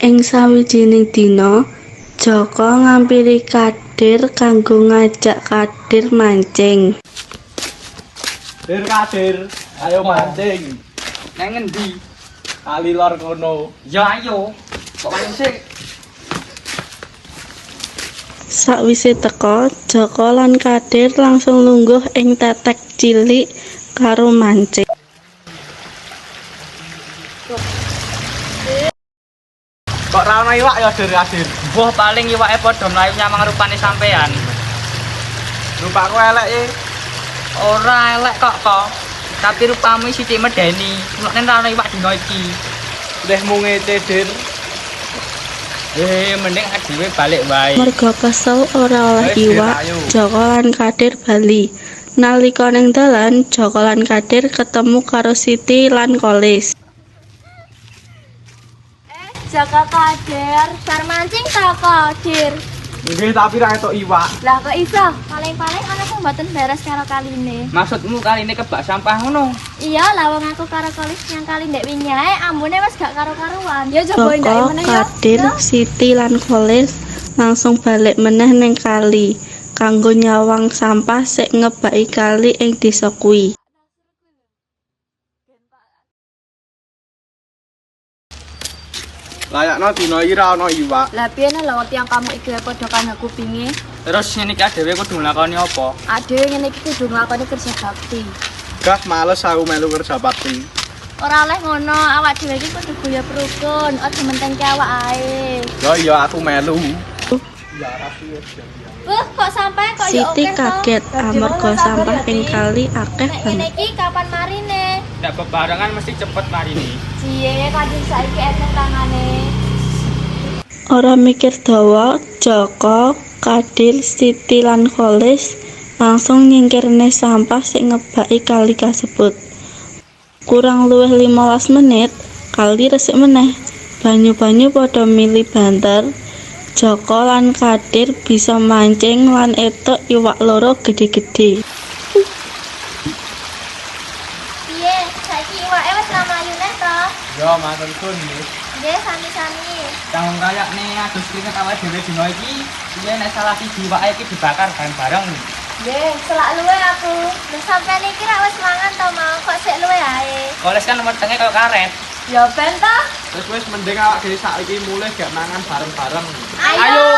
Ing sawijining dina, Jaka ngampiri Kadir kanggo ngajak Kadir mancing. Kadir, ayo mancing. Nang ngendi? Kali lor kono. Ya ayo. Kok mancing? Sakwise teka, Jaka lan Kadir langsung lungguh ing tetek cilik karo mancing. Kok ra ono iwak ya, Kadir? Mbah paling iwake padha mlayu nyamang rupane sampean. Rupaku elek e. Ora elek kok. Tapi rupamu sithik medeni. Mulane ra ono iwak dina iki. Lehmu ngece, Dir. Mending dhewe balik wae. Merga kesel ora oleh iwak, Jaka lan Kadir bali. Nalika ning dalan, Jaka lan Kadir ketemu karo Siti lan Kolis. Jaka Kadir, bar mancing ta Kadir? Nggih, tapi ra entuk iwak. Lah kok iso? Paling-paling ana sing mboten beres karo kaline. Maksudmu kaline kebak sampah ngono? Iya, lah wong aku karo Kolis yang kali ndek winyae ambune wis gak karo-karuan. Ya coba ndek Jaka, meneh ya. Kadir, Siti lan Kolis langsung balik meneh ning kali kanggo nyawang sampah sik ngebaki kali ing desa kuwi. Layakno dina iki ra ono iwak. Lah piye lho wong tiyang kamu iki padha karo kupinge? Terus ngene iki dhewe kudu nglakoni apa? Adewe ngene iki kudu nglakoni kerja bakti. Gah males aku melu kerja bakti. Ora oleh ngono, awak dhewe iki kudu guyub rukun, aja mentengke awak ae. Yo iya aku melu. Kok sampai kok ya Siti kaget amarga sampah ing kali akeh Ngene banget. iki kapan marine? Ndak bebarengan mesti cepet marine. Ciye kadung saiki eneng tangane. Ora mikir dawa, Jaka, Kadir, Siti lan Kolis langsung nyingkirne sampah sing ngebaki kali kasebut. Kurang luwih 15 menit, kali resik meneh. Banyu-banyu padha mili banter. Jaka lan Kadir bisa mancing lan etuk iwak loro gede-gede. Piye? Saiki iwake wis mlayu neh to? Yo matur sun nggih. Nggih, sami-sami. Kang kayakne adus kringet awake dhewe dina iki, piye nek salah siji iwake iki dibakar bareng-bareng. Nggih, selak luwe aku. Lah sampean iki ra wis mangan to mau, kok sik luwe ae. Koles kan wetenge kaya karet. Ya ben to. Wis mending awak dhewe saiki mulih gak mangan bareng-bareng. Ayo.